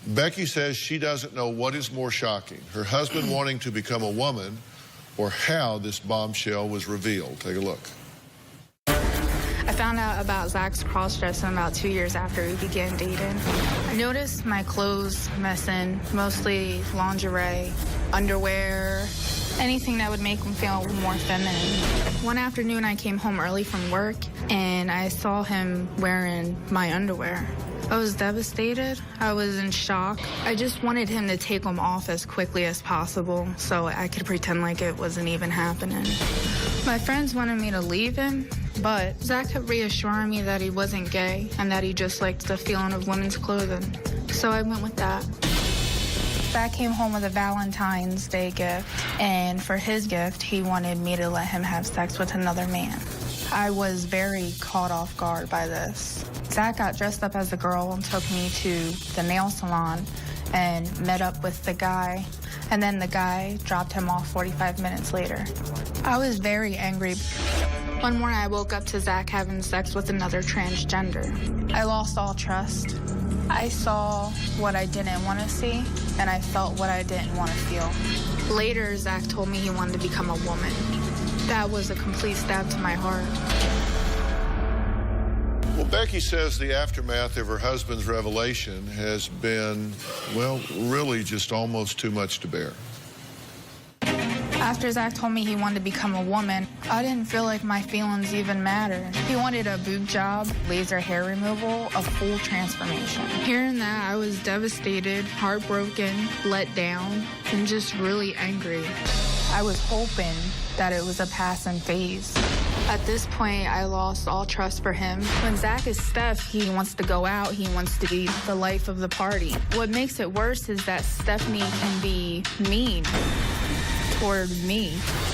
Becky says she doesn't know what is more shocking, her husband wanting to become a woman or how this bombshell was revealed. Take a look. I found out about Zach's cross-dressing about 2 years after we began dating. I noticed my clothes missing, mostly lingerie, underwear, anything that would make him feel more feminine. One afternoon, I came home early from work, and I saw him wearing my underwear. I was devastated. I was in shock. I just wanted him to take them off as quickly as possible so I could pretend like it wasn't even happening. My friends wanted me to leave him, but Zach kept reassuring me that he wasn't gay and that he just liked the feeling of women's clothing. So I went with that. Zach came home with a Valentine's Day gift, and for his gift, he wanted me to let him have sex with another man. I was very caught off guard by this. Zach got dressed up as a girl and took me to the nail salon and met up with the guy, and then the guy dropped him off 45 minutes later. I was very angry. One morning, I woke up to Zach having sex with another transgender. I lost all trust. I saw what I didn't want to see, and I felt what I didn't want to feel. Later, Zach told me he wanted to become a woman. That was a complete stab to my heart. Well, Becky says the aftermath of her husband's revelation has been, well, really just almost too much to bear. After Zach told me he wanted to become a woman, I didn't feel like my feelings even mattered. He wanted a boob job, laser hair removal, a full transformation. Hearing that, I was devastated, heartbroken, let down, and just really angry. I was hoping that it was a passing phase. At this point, I lost all trust for him. When Zach is Steph, he wants to go out, he wants to be the life of the party. What makes it worse is that Stephanie can be mean toward me.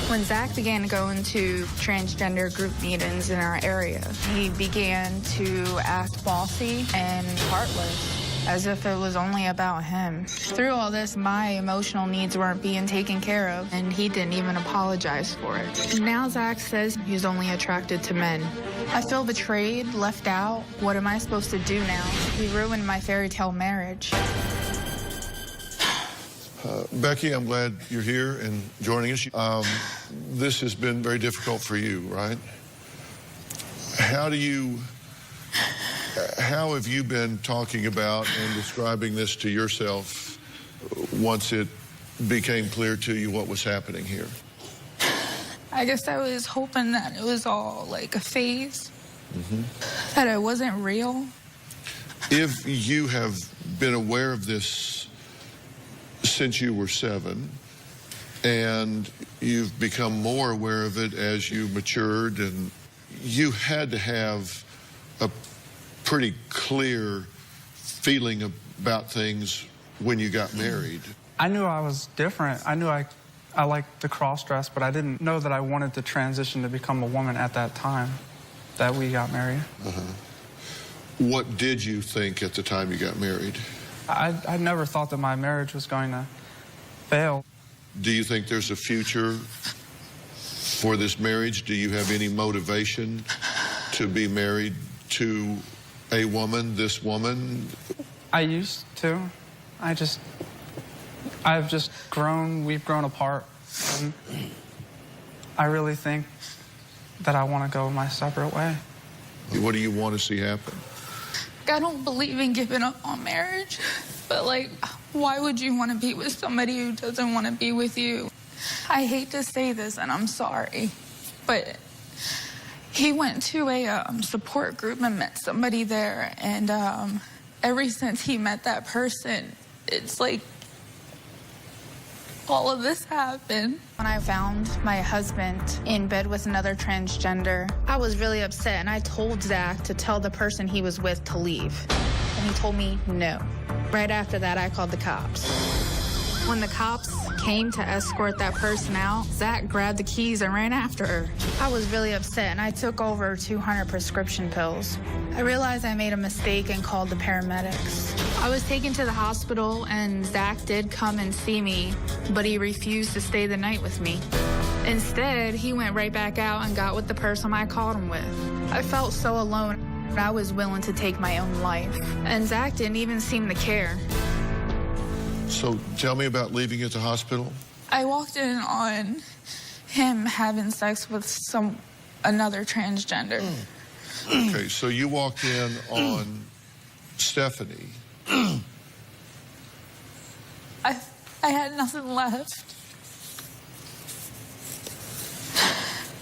When Zach began to go into transgender group meetings in our area, he began to act bossy and heartless, as if it was only about him. Through all this, my emotional needs weren't being taken care of, and he didn't even apologize for it. Now Zach says he's only attracted to men. I feel betrayed, left out. What am I supposed to do now? He ruined my fairy tale marriage. Becky, I'm glad you're here and joining us. This has been very difficult for you, right? How have you been talking about and describing this to yourself once it became clear to you what was happening here? I guess I was hoping that it was all like a phase, that it wasn't real. If you have been aware of this since you were 7, and you've become more aware of it as you matured, and you had to have a pretty clear feeling about things when you got married. I knew I was different. I knew I liked the cross-dress, but I didn't know that I wanted to transition to become a woman at that time that we got married. What did you think at the time you got married? I never thought that my marriage was going to fail. Do you think there's a future for this marriage? Do you have any motivation to be married to a woman, this woman? I used to. I've just grown, we've grown apart. And I really think that I want to go my separate way. What do you want to see happen? I don't believe in giving up on marriage, but like, why would you want to be with somebody who doesn't want to be with you? I hate to say this, and I'm sorry, but he went to a support group and met somebody there, and ever since he met that person, it's like all of this happened. When I found my husband in bed with another transgender, I was really upset, and I told Zach to tell the person he was with to leave. And he told me no. Right after that, I called the cops. When the cops came to escort that person out, Zach grabbed the keys and ran after her. I was really upset, and I took over 200 prescription pills. I realized I made a mistake and called the paramedics. I was taken to the hospital, and Zach did come and see me, but he refused to stay the night with me. Instead, he went right back out and got with the person I called him with. I felt so alone. I was willing to take my own life, and Zach didn't even seem to care. So tell me about leaving at the hospital. I walked in on him having sex with another transgender. Okay, so you walked in on Stephanie. I had nothing left.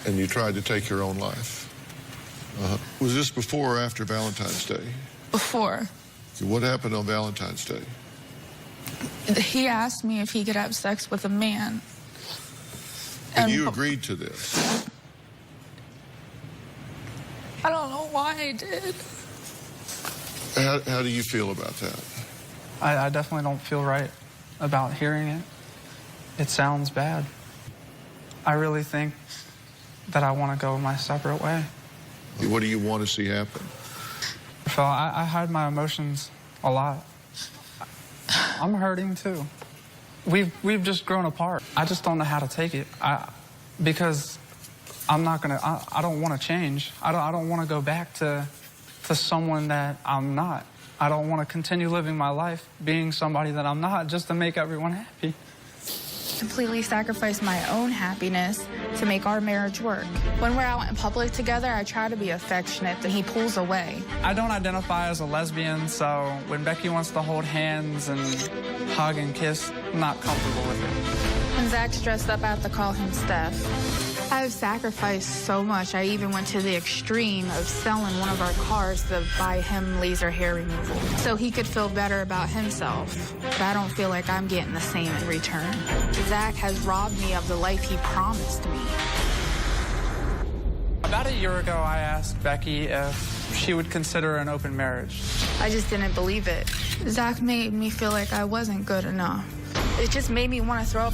And you tried to take your own life. Was this before or after Valentine's Day? Before. What happened on Valentine's Day? He asked me if he could have sex with a man. And you agreed to this? I don't know why I did. How do you feel about that? I definitely don't feel right about hearing it. It sounds bad. I really think that I want to go my separate way. What do you want to see happen? So I hide my emotions a lot. I'm hurting too. We've just grown apart. I just don't know how to take it. Because I'm not gonna. I don't want to change. I don't want to go back to someone that I'm not. I don't want to continue living my life being somebody that I'm not just to make everyone happy. Completely sacrifice my own happiness to make our marriage work. When we're out in public together, I try to be affectionate, and he pulls away. I don't identify as a lesbian, so when Becky wants to hold hands and hug and kiss, I'm not comfortable with it. When Zach's dressed up, I have to call him Steph. I've sacrificed so much. I even went to the extreme of selling one of our cars to buy him laser hair removal so he could feel better about himself. But I don't feel like I'm getting the same in return. Zach has robbed me of the life he promised me. About a year ago, I asked Becky if she would consider an open marriage. I just didn't believe it. Zach made me feel like I wasn't good enough. It just made me want to throw up.